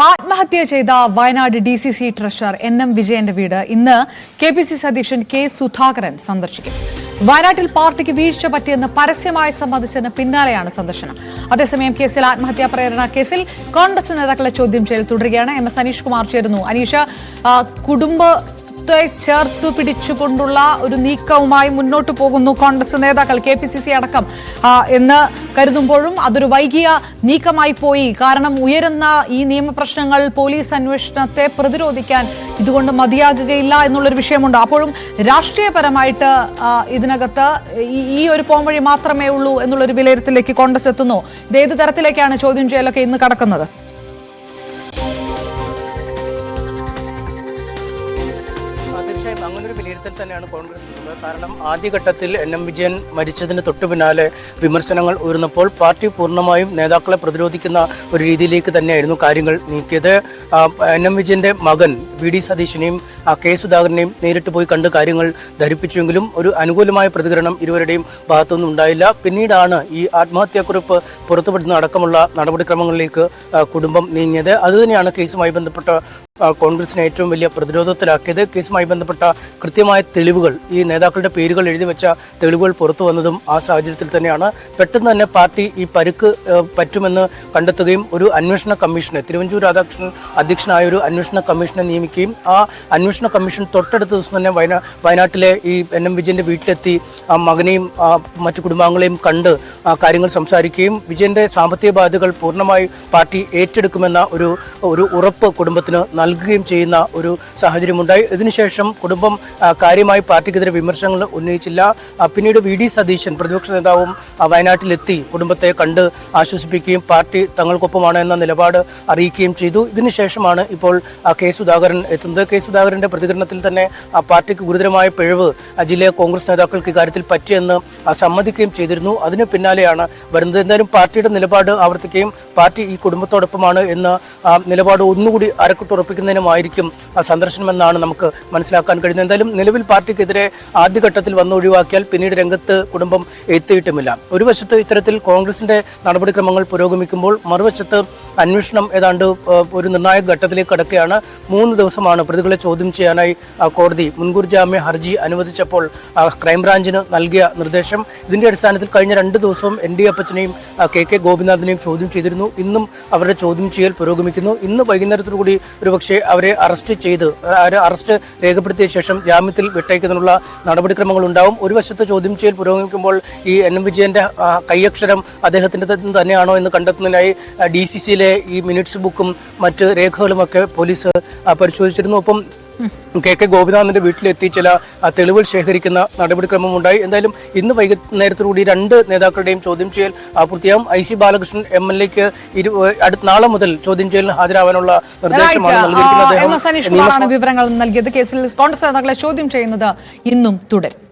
ആത്മഹത്യ ചെയ്ത Wayanad DCC treasurer NM വിജയന്റെ വീട് ഇന്ന് KPCC അധ്യക്ഷൻ K സുധാകരൻ സന്ദർശിക്കും. വയനാട്ടിൽ പാർട്ടിക്ക് വീഴ്ച പറ്റിയെന്ന് പരസ്യമായി സമ്മതിച്ചതിന് പിന്നാലെയാണ് സന്ദർശനം. അതേസമയം കേസിൽ ആത്മഹത്യാ പ്രേരണ കേസിൽ കോൺഗ്രസ് നേതാക്കളെ ചോദ്യം ചെയ്യൽ തുടരുകയാണ്. MS അനീഷ് കുമാർ ചേരുന്നു. അനീഷ്, ചേർത്തു പിടിച്ചുകൊണ്ടുള്ള ഒരു നീക്കവുമായി മുന്നോട്ട് പോകുന്നു കോൺഗ്രസ് നേതാക്കൾ, KPCC അടക്കം എന്ന് കരുതുമ്പോഴും അതൊരു വൈകിയ നീക്കമായി പോയി. കാരണം ഉയരുന്ന ഈ നിയമപ്രശ്നങ്ങൾ പോലീസ് അന്വേഷണത്തെ പ്രതിരോധിക്കാൻ ഇതുകൊണ്ട് മതിയാകുകയില്ല എന്നുള്ളൊരു വിഷയമുണ്ട്. അപ്പോഴും രാഷ്ട്രീയപരമായിട്ട് ഇതിനകത്ത് ഈ ഒരു പോംവഴി മാത്രമേ ഉള്ളൂ എന്നുള്ളൊരു വിലയിരുത്തലിലേക്ക് കോൺഗ്രസ് എത്തുന്നു. ഇത് ഏത് തരത്തിലേക്കാണ് ചോദ്യം ചെയ്യലൊക്കെ ഇന്ന് കടക്കുന്നത്? തീർച്ചയായും അങ്ങനൊരു വിലയിരുത്തൽ തന്നെയാണ് കോൺഗ്രസ് ഉള്ളത്. കാരണം ആദ്യഘട്ടത്തിൽ NM വിജയൻ മരിച്ചതിന് തൊട്ടു പിന്നാലെ വിമർശനങ്ങൾ ഉയർന്നപ്പോൾ പാർട്ടി പൂർണ്ണമായും നേതാക്കളെ പ്രതിരോധിക്കുന്ന ഒരു രീതിയിലേക്ക് തന്നെയായിരുന്നു കാര്യങ്ങൾ നീക്കിയത്. NM വിജയന്റെ മകൻ VD സതീശനെയും K സുധാകരനെയും നേരിട്ട് പോയി കണ്ട് കാര്യങ്ങൾ ധരിപ്പിച്ചുവെങ്കിലും ഒരു അനുകൂലമായ പ്രതികരണം ഇരുവരുടെയും ഭാഗത്തുനിന്നും ഉണ്ടായില്ല. പിന്നീടാണ് ഈ ആത്മഹത്യാക്കുറിപ്പ് പുറത്തുവിടുന്ന അടക്കമുള്ള നടപടിക്രമങ്ങളിലേക്ക് കുടുംബം നീങ്ങിയത്. അതുതന്നെയാണ് കേസുമായി ബന്ധപ്പെട്ട കോൺഗ്രസിനെ ഏറ്റവും വലിയ പ്രതിരോധത്തിലാക്കിയത്. കേസുമായി ബന്ധപ്പെട്ട കൃത്യമായ തെളിവുകൾ, ഈ നേതാക്കളുടെ പേരുകൾ എഴുതി വെച്ച തെളിവുകൾ പുറത്തു വന്നതും ആ സാഹചര്യത്തിൽ തന്നെയാണ്. പെട്ടെന്ന് തന്നെ പാർട്ടി ഈ പരുക്ക് പറ്റുമെന്ന് കണ്ടെത്തുകയും ഒരു അന്വേഷണ കമ്മീഷനെ, തിരുവഞ്ചൂർ രാധാകൃഷ്ണൻ അധ്യക്ഷനായ ഒരു അന്വേഷണ കമ്മീഷനെ നിയമിക്കുകയും ആ അന്വേഷണ കമ്മീഷൻ തൊട്ടടുത്ത ദിവസം തന്നെ വയനാട്ടിലെ ഈ NM വിജയന്റെ വീട്ടിലെത്തി മകനെയും മറ്റു കുടുംബാംഗങ്ങളെയും കണ്ട് കാര്യങ്ങൾ സംസാരിക്കുകയും വിജയന്റെ സാമ്പത്തിക ബാധ്യതകൾ പൂർണ്ണമായി പാർട്ടി ഏറ്റെടുക്കുമെന്ന ഒരു ഉറപ്പ് കുടുംബത്തിന് നൽകുകയും ചെയ്യുന്ന ഒരു സാഹചര്യമുണ്ടായി. ഇതിനുശേഷം കുടുംബം കാര്യമായി പാർട്ടിക്കെതിരെ വിമർശനങ്ങൾ ഉന്നയിച്ചില്ല. പിന്നീട് VD സതീശൻ പ്രതിപക്ഷ നേതാവും വയനാട്ടിലെത്തി കുടുംബത്തെ കണ്ട് ആശ്വസിപ്പിക്കുകയും പാർട്ടി തങ്ങൾക്കൊപ്പമാണ് എന്ന നിലപാട് അറിയിക്കുകയും ചെയ്തു. ഇതിനുശേഷമാണ് ഇപ്പോൾ K സുധാകരൻ എത്തുന്നത്. K സുധാകരന്റെ പ്രതികരണത്തിൽ തന്നെ പാർട്ടിക്ക് ഗുരുതരമായ പിഴവ് ജില്ലയിലെ കോൺഗ്രസ് നേതാക്കൾക്ക് ഇക്കാര്യത്തിൽ പറ്റിയെന്ന് സമ്മതിക്കുകയും ചെയ്തിരുന്നു. അതിന് പിന്നാലെയാണ് വരുന്നത്. എന്തായാലും പാർട്ടിയുടെ നിലപാട് ആവർത്തിക്കുകയും പാർട്ടി ഈ കുടുംബത്തോടൊപ്പമാണ് എന്ന നിലപാട് ഒന്നുകൂടി അരക്കിട്ടുറപ്പിക്കുന്നതിനുമായിരിക്കും സന്ദർശനമെന്നാണ് നമുക്ക് മനസ്സിലാക്കാൻ കഴിയുന്നത്. എന്തായാലും നിലവിൽ പാർട്ടിക്കെതിരെ ആദ്യഘട്ടത്തിൽ ഒഴിവാക്കിയാൽ പിന്നീട് രംഗത്ത് കുടുംബം എത്തിയിട്ടുമില്ല. ഒരു വശത്ത് ഇത്തരത്തിൽ കോൺഗ്രസിന്റെ നടപടിക്രമങ്ങൾ പുരോഗമിക്കുമ്പോൾ മറുവശത്ത് അന്വേഷണം ഏതാണ്ട് ഒരു നിർണായക ഘട്ടത്തിലേക്ക് കടക്കുകയാണ്. 3 ദിവസമാണ് പ്രതികളെ ചോദ്യം ചെയ്യാനായി കോടതി മുൻകൂർ ജാമ്യ ഹർജി അനുവദിച്ചപ്പോൾ ക്രൈംബ്രാഞ്ചിന് നൽകിയ നിർദ്ദേശം. ഇതിന്റെ അടിസ്ഥാനത്തിൽ കഴിഞ്ഞ 2 ദിവസവും ND അപ്പച്ചനെയും KK ഗോപിനാഥിനെയും ചോദ്യം ചെയ്തിരുന്നു. ഇന്നും അവരുടെ ചോദ്യം ചെയ്യൽ പുരോഗമിക്കുന്നു. ഇന്ന് വൈകുന്നേരത്തോടുകൂടി ഒരുപക്ഷെ അവരെ അറസ്റ്റ് രേഖപ്പെടുത്തിയ ശേഷം ജാമ്യത്തിൽ വിട്ടയക്കുന്നതിനുള്ള നടപടിക്രമങ്ങൾ ഉണ്ടാവും. ഒരു വശത്ത് ചോദ്യം ചെയ്യൽ പുരോഗമിക്കുമ്പോൾ ഈ NM വിജയന്റെ കൈയക്ഷരം അദ്ദേഹത്തിന്റെ തന്നെയാണോ എന്ന് കണ്ടെത്തുന്നതിനായി DCCയിലെ ഈ മിനിറ്റ്സ് ബുക്കും മറ്റ് രേഖകളുമൊക്കെ പോലീസ് പരിശോധിച്ചിരുന്നു. ഒപ്പം KK ഗോപിനാഥിന്റെ വീട്ടിലെത്തി ചില തെളിവുകൾ ശേഖരിക്കുന്ന നടപടിക്രമമുണ്ടായി. എന്തായാലും ഇന്ന് വൈകുന്നേരത്തോടുകൂടി 2 നേതാക്കളുടെയും ചോദ്യം ചെയ്യൽ പൂർത്തിയാവും. IC ബാലകൃഷ്ണൻ MLAക്ക് നാളെ മുതൽ ചോദ്യം ചെയ്യലിന് ഹാജരാവാനുള്ള നിർദ്ദേശമാണ് നൽകിയിരിക്കുന്നത്. വിവരങ്ങൾ നൽകിയത്. കേസിൽ കോൺഗ്രസ് നേതാക്കളെ ചോദ്യം ചെയ്യുന്നത് ഇന്നും തുടരും.